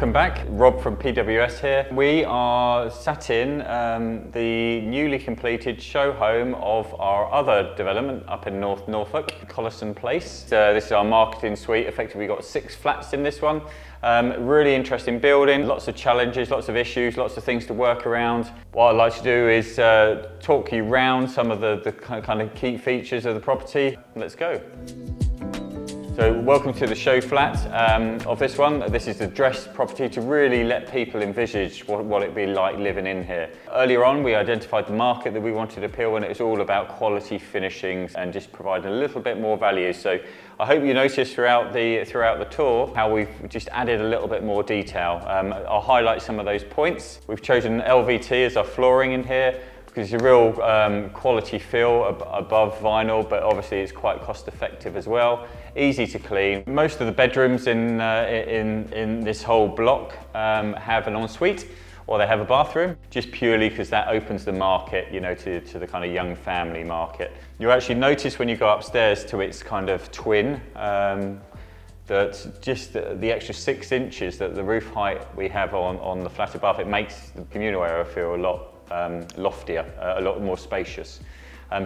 Welcome back, Rob from PWS here. We are sat in the newly completed show home of our other development up in Norfolk, Collison Place. This is our marketing suite. Effectively, we've got 6 flats in this one. Really interesting building, lots of challenges, lots of issues, lots of things to work around. What I'd like to do is talk you round some of the kind of key features of the property. Let's go. So welcome to the show flat of this one. This is the dress property to really let people envisage what it'd be like living in here. Earlier on we identified the market that we wanted to appeal, and it was all about quality finishings and just providing a little bit more value. So I hope you noticed throughout the tour how we've just added a little bit more detail. I'll highlight some of those points. We've chosen LVT as our flooring in here, because it's a real quality feel above vinyl, but obviously it's quite cost effective as well. Easy to clean. Most of the bedrooms in this whole block have an ensuite, or they have a bathroom, just purely because that opens the market, you know, to the kind of young family market. You actually notice when you go upstairs to its kind of twin, that just the extra 6 inches that the roof height we have on the flat above, it makes the communal area feel a lot loftier, a lot more spacious.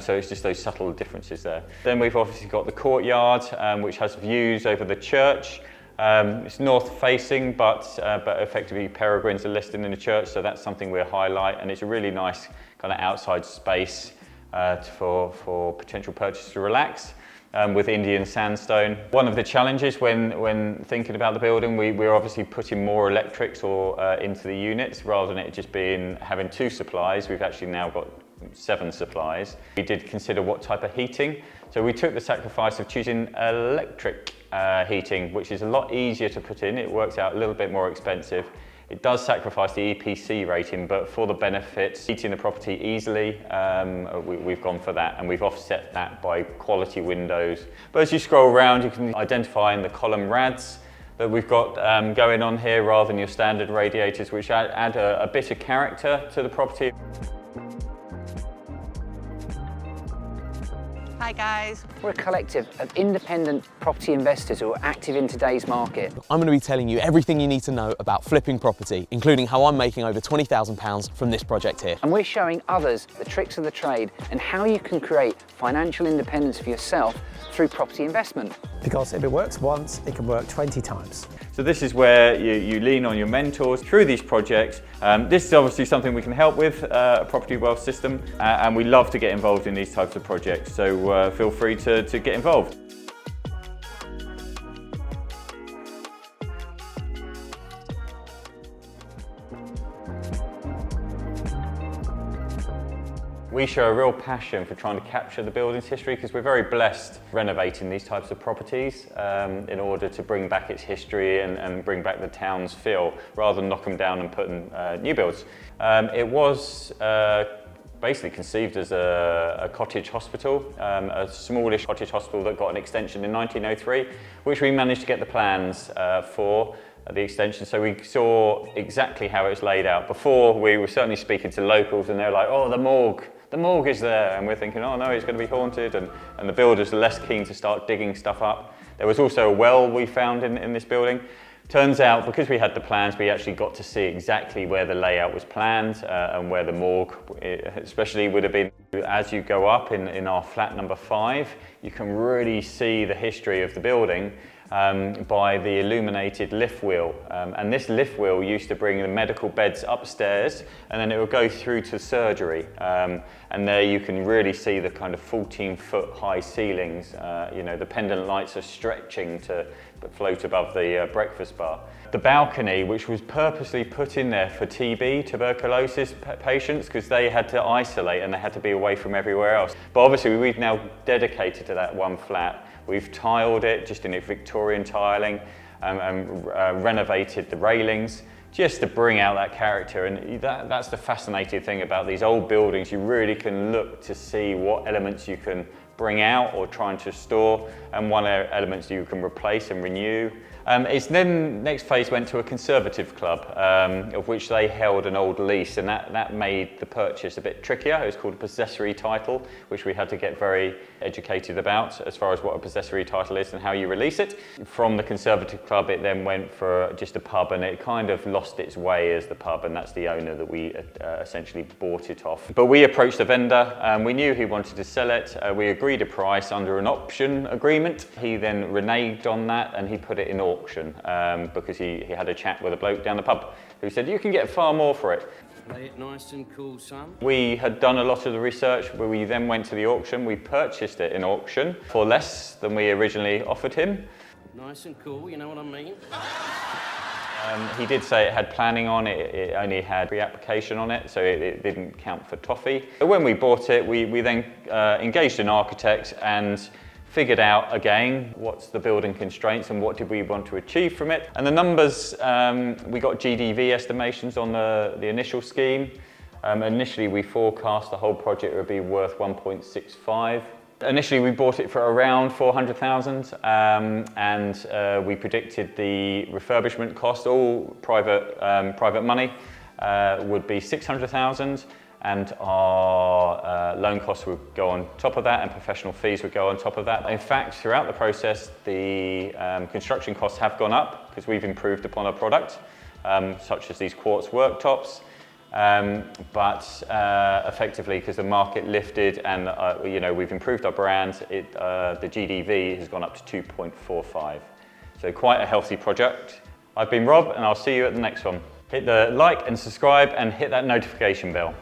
So it's just those subtle differences there. Then we've obviously got the courtyard, which has views over the church. It's north facing, but effectively peregrines are listed in the church, so that's something we'll highlight, and it's a really nice kind of outside space for potential purchasers to relax. With Indian sandstone. One of the challenges when thinking about the building, we're obviously putting more electrics into the units rather than it just having 2 supplies. We've actually now got 7 supplies. We did consider what type of heating, so we took the sacrifice of choosing electric heating, which is a lot easier to put in. It works out a little bit more expensive. It does sacrifice the EPC rating, but for the benefits, heating the property easily, we've gone for that, and we've offset that by quality windows. But as you scroll around, you can identify in the column rads that we've got going on here rather than your standard radiators, which add a bit of character to the property. Hi guys. We're a collective of independent property investors who are active in today's market. I'm going to be telling you everything you need to know about flipping property, including how I'm making over £20,000 from this project here. And we're showing others the tricks of the trade and how you can create financial independence for yourself through property investment. Because if it works once, it can work 20 times. So this is where you lean on your mentors through these projects. This is obviously something we can help with, a property wealth system, and we love to get involved in these types of projects, so feel free to get involved. We show a real passion for trying to capture the building's history, because we're very blessed renovating these types of properties in order to bring back its history and bring back the town's feel, rather than knock them down and put in new builds. It was basically conceived as a cottage hospital, a smallish cottage hospital that got an extension in 1903, which we managed to get the plans for the extension, so we saw exactly how it was laid out. Before, we were certainly speaking to locals and they were like, oh, the morgue is there, and we're thinking, oh no, it's going to be haunted, and the builders are less keen to start digging stuff up. There was also a well we found in this building. Turns out, because we had the plans, we actually got to see exactly where the layout was planned and where the morgue especially would have been. As you go up in our flat number 5, you can really see the history of the building by the illuminated lift wheel. And this lift wheel used to bring the medical beds upstairs, and then it would go through to surgery. And there you can really see the kind of 14-foot high ceilings. You know, the pendant lights are stretching to float above the breakfast bar. The balcony, which was purposely put in there for TB, tuberculosis patients, because they had to isolate and they had to be away from everywhere else. But obviously we've now dedicated to that one flat. We've tiled it just in Victorian tiling and renovated the railings just to bring out that character. And that's the fascinating thing about these old buildings. You really can look to see what elements you can bring out or trying to store, and what elements you can replace and renew. It's then next phase went to a conservative club, of which they held an old lease, and that made the purchase a bit trickier. It was called a possessory title, which we had to get very educated about as far as what a possessory title is and how you release it. From the conservative club, it then went for just a pub, and it kind of lost its way as the pub, and that's the owner that we essentially bought it off. But we approached the vendor, we knew he wanted to sell it, we agreed a price under an option agreement. He then reneged on that and he put it in auction because he had a chat with a bloke down the pub who said, you can get far more for it. Play it nice and cool, son. We had done a lot of the research where we then went to the auction. We purchased it in auction for less than we originally offered him. Nice and cool, you know what I mean? He did say it had planning on it, it only had pre-application on it, so it didn't count for toffee. But when we bought it, we then engaged an architect and figured out again what's the building constraints and what did we want to achieve from it. And the numbers, we got GDV estimations on the initial scheme. Initially we forecast the whole project would be worth 1.65. Initially we bought it for around 400,000 and we predicted the refurbishment cost, all private money, would be 600,000. And our loan costs would go on top of that and professional fees would go on top of that. In fact, throughout the process, the construction costs have gone up because we've improved upon our product, such as these quartz worktops. But effectively, because the market lifted and we've improved our brand, the GDV has gone up to 2.45. So quite a healthy project. I've been Rob and I'll see you at the next one. Hit the like and subscribe and hit that notification bell.